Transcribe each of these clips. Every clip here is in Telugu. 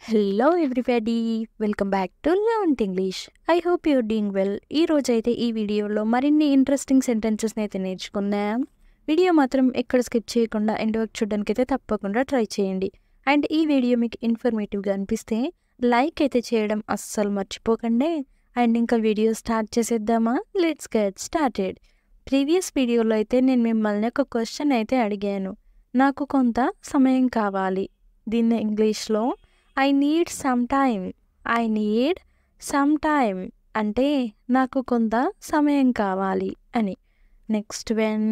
Hello everybody, welcome back to eleventh English. I hope you're doing well. ఈ రోజైతే ఈ వీడియోలో మరిన్ని ఇంట్రెస్టింగ్ సెంటెన్సెస్ని అయితే నేర్చుకుందాం. వీడియో మాత్రం ఎక్కడ స్కిప్ చేయకుండా ఎండ్ వరకు చూడడానికి అయితే తప్పకుండా ట్రై చేయండి. అండ్ ఈ వీడియో మీకు ఇన్ఫర్మేటివ్గా అనిపిస్తే లైక్ అయితే చేయడం అస్సలు మర్చిపోకండి. అండ్ ఇంకా వీడియో స్టార్ట్ చేసేద్దామా? Let's get started. ప్రీవియస్ వీడియోలో అయితే నేను మిమ్మల్ని ఒక క్వశ్చన్ అయితే అడిగాను. నాకు కొంత సమయం కావాలి. దీన్ని ఇంగ్లీష్లో I need some time. I need some time అంటే నాకు కొంత సమయం కావాలి అని. నెక్స్ట్ వెన్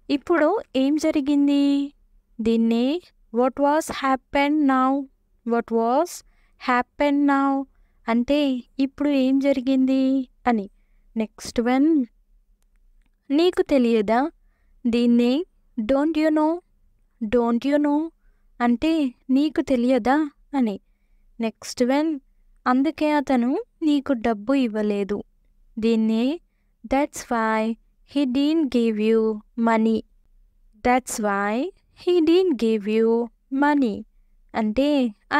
ఇప్పుడు ఏం జరిగింది? దీన్ని what was happen now. What was happen now అంటే ఇప్పుడు ఏం జరిగింది అని. నెక్స్ట్ వెన్ నీకు తెలియదా? దీన్ని don't you know. Don't you know అంటే నీకు తెలియదా అని. నెక్స్ట్ వెన్ అందుకే అతను నీకు డబ్బు ఇవ్వలేదు. దీన్ని that's why he didn't give you money. That's why he didn't give you money అంటే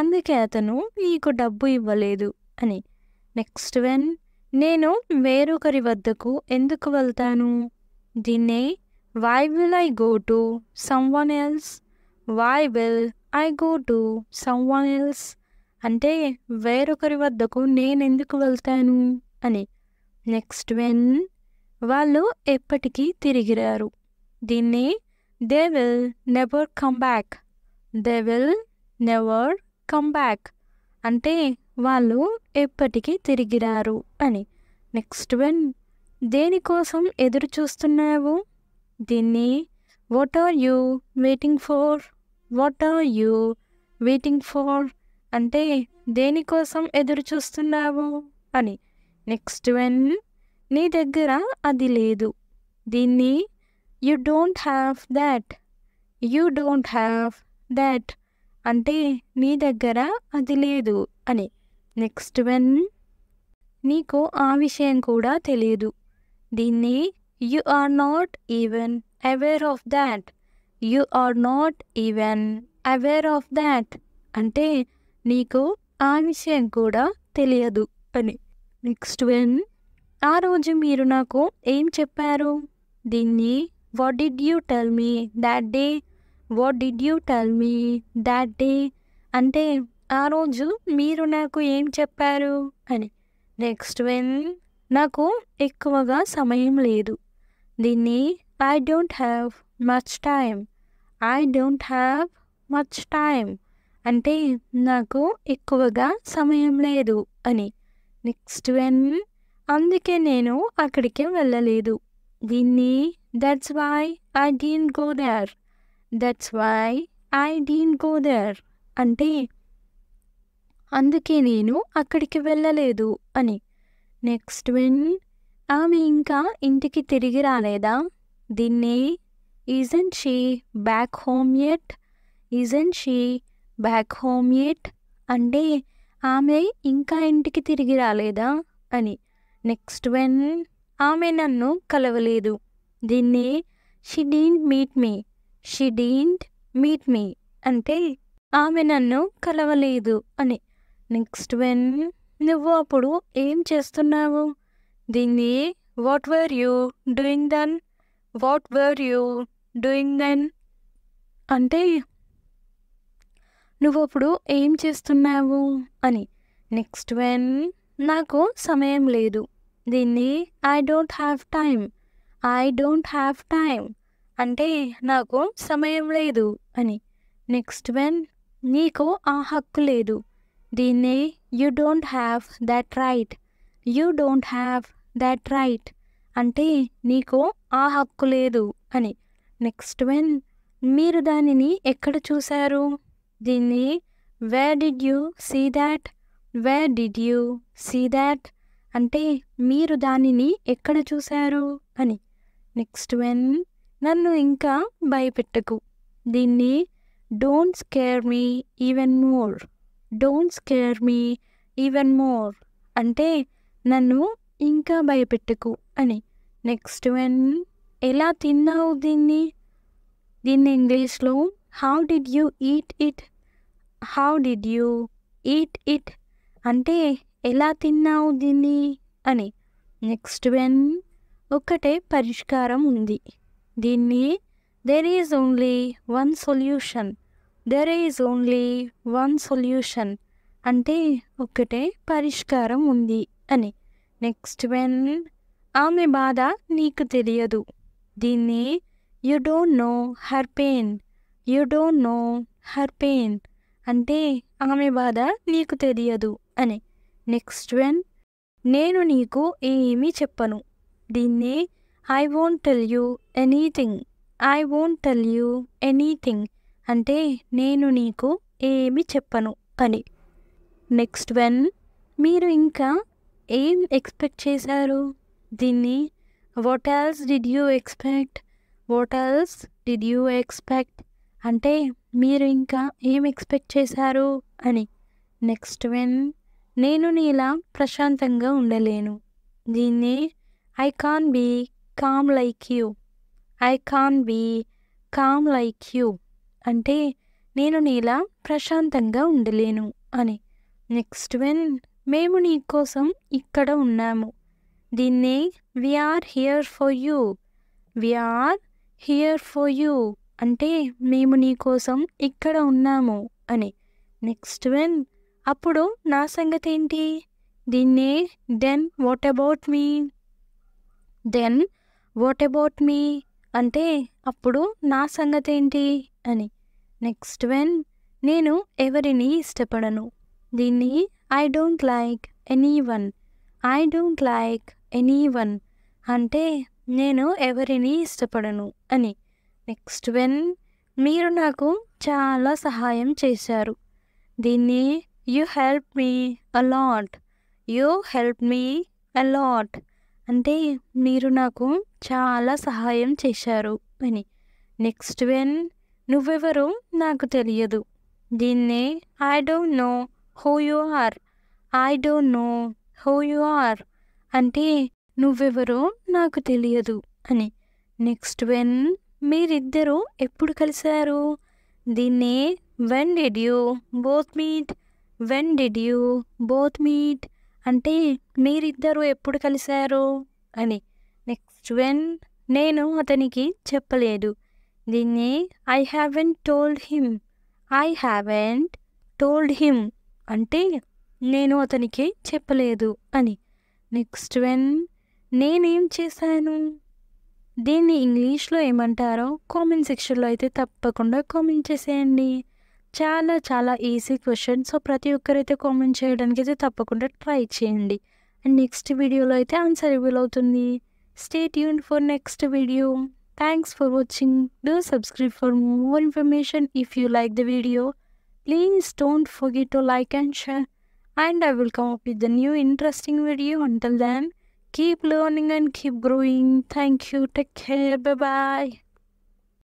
అందుకే అతను నీకు డబ్బు ఇవ్వలేదు అని. నెక్స్ట్ వెన్ నేను వేరొకరి వద్దకు ఎందుకు వెళ్తాను? దీన్నే why will I go to someone else. Why will I go to someone else అంటే వేరొకరి వద్దకు నేనెందుకు వెళ్తాను అని. నెక్స్ట్ వెన్ వాళ్ళు ఎప్పటికీ తిరిగి రారు. దీన్ని they will never come back. They will never come back అంటే వాళ్ళు ఎప్పటికీ తిరిగి రారు అని. నెక్స్ట్ వెన్ దేనికోసం ఎదురు చూస్తున్నావు? దీన్ని what are you waiting for. What are you waiting for అంటే దేనికోసం ఎదురు చూస్తున్నావు అని. నెక్స్ట్ వెన్ నీ దగ్గర అది లేదు. దీన్ని you don't have that. You don't have that అంటే నీ దగ్గర అది లేదు అని. నెక్స్ట్ వెన్ నీకు ఆ విషయం కూడా తెలియదు. దీన్ని you are not even aware of that. You are not even aware of that అంటే నీకు ఆ విషయం కూడా తెలియదు అని. నెక్స్ట్ వెన్ ఆ రోజు మీరు నాకు ఏం చెప్పారు? దీన్ని what did you tell me that day. What did you tell me that day అంటే ఆ రోజు మీరు నాకు ఏం చెప్పారు అని. నెక్స్ట్ వెన్ నాకు ఎక్కువగా సమయం లేదు. దీన్ని I don't have much time. I don't have much time అంటే నాకు ఎక్కువగా సమయం లేదు అని. నెక్స్ట్ వెన్ అందుకే నేను అక్కడికి వెళ్ళలేదు. దీన్ని that's why I didn't go there. That's why I didn't go there అంటే అందుకే నేను అక్కడికి వెళ్ళలేదు అని. నెక్స్ట్ వెన్ ఆమె ఇంకా ఇంటికి తిరిగి రాలేదా? దీన్ని isn't she back home yet. Isn't she back home yet అంటే ఆమె ఇంకా ఇంటికి తిరిగి రాలేదా అని. నెక్స్ట్ వెన్ ఆమె నన్ను కలవలేదు. దీన్ని she didn't meet me. She didn't meet me అంటే ఆమె నన్ను కలవలేదు అని. నెక్స్ట్ వెన్ నువ్వు అప్పుడు ఏం చేస్తున్నావు? దీన్ని what were you doing then. What were you doing then అంటే నువ్వు అప్పుడు ఏం చేస్తున్నావు అని. నెక్స్ట్ వెన్ నాకు సమయం లేదు. దీన్ని I don't have time. I don't have time అంటే నాకు సమయం లేదు అని. నెక్స్ట్ వెన్ నీకు ఆ హక్కు లేదు. దీన్ని you don't have that right. You don't have that right అంటే నీకు ఆ హక్కు లేదు అని. నెక్స్ట్ వెన్ మీరు దానిని ఎక్కడ చూశారు? దీన్ని where did you see that. Where did you see that అంటే మీరు దానిని ఎక్కడ చూశారు అని. నెక్స్ట్ వెన్ నన్ను ఇంకా భయపెట్టకు. దీన్ని don't scare me even more. Don't scare me even more అంటే నన్ను ఇంకా భయపెట్టకు అని. నెక్స్ట్ వెన్ ఎలా తిన్నావు? దీన్ని ఇంగ్లీష్లో how did you eat it. How did you eat it అంటే ఎలా తిన్నావు దీన్ని అని. నెక్స్ట్ వన్ ఒకటే పరిష్కారం ఉంది. దీన్ని there is only one solution. There is only one solution అంటే ఒకటే పరిష్కారం ఉంది అని. నెక్స్ట్ వన్ ఆమె బాధ నీకు తెలియదు. దీన్ని you don't know her pain. You don't know her pain అంటే ఆమె బాధ నీకు తెలియదు అని. నెక్స్ట్ వన్ నేను నీకు ఏమీ చెప్పను. దీన్ని I won't tell you anything. I won't tell you anything అంటే నేను నీకు ఏమి చెప్పను అని. నెక్స్ట్ వన్ మీరు ఇంకా ఏం ఎక్స్పెక్ట్ చేశారు. దీన్ని what else did you expect. What else did you expect అంటే మీరు ఇంకా ఏం ఎక్స్పెక్ట్ చేశారు అని. నెక్స్ట్ వన్ నేను నీలా ప్రశాంతంగా ఉండలేను. దీన్ని I can be calm like you. I can be calm like you అంటే నేను నీలా ప్రశాంతంగా ఉండలేను అని. నెక్స్ట్ వన్ మేము నీ కోసం ఇక్కడ ఉన్నాము. దీన్ని we are here for you. We are here for you అంటే మేము నీ కోసం ఇక్కడ ఉన్నాము అని. నెక్స్ట్ వన్ అప్పుడు నా సంగతి ఏంటి. దీన్ని then what about me. Then what about me అంటే అప్పుడు నా సంగతి ఏంటి అని. నెక్స్ట్ వన్ నేను ఎవరిని ఇష్టపడను. దీన్ని I don't like any one. I don't like any one అంటే నేను ఎవరిని ఇష్టపడను అని. నెక్స్ట్ వన్ మీరు నాకు చాలా సహాయం చేశారు. దీన్ని you help me a lot. You help me a lot అంటే మీరు నాకు చాలా సహాయం చేశారు అని. నెక్స్ట్ వన్ నువ్వెవరో నాకు తెలియదు. దీన్ని I don't know who you are. I don't know who you are అంటే నువ్వెవరో నాకు తెలియదు అని. నెక్స్ట్ వన్ మీరిద్దరూ ఎప్పుడు కలిశారు. దీన్ని when did you both meet. When did you both meet అంటే మీరిద్దరూ ఎప్పుడు కలిశారు అని. నెక్స్ట్ వన్ నేను అతనికి చెప్పలేదు. దీన్ని I haven't told him. I haven't told him అంటే నేను అతనికి చెప్పలేదు అని. నెక్స్ట్ వన్ నేనేం చేశాను. దీన్ని ఇంగ్లీష్లో ఏమంటారో కామెంట్ సెక్షన్లో అయితే తప్పకుండా కామెంట్ చేసేయండి. చాలా చాలా ఈజీ క్వశ్చన్. సో ప్రతి ఒక్కరైతే కామెంట్ చేయడానికి అయితే తప్పకుండా ట్రై చేయండి. అండ్ నెక్స్ట్ వీడియోలో అయితే ఆన్సర్ రివీల్ అవుతుంది. Stay tuned for next video. Thanks for watching. Do subscribe for more information. If you like the video, please don't forget to like and share. And I will come up with the new interesting video. Until then, keep learning and keep growing. Thank you. Take care. Bye bye.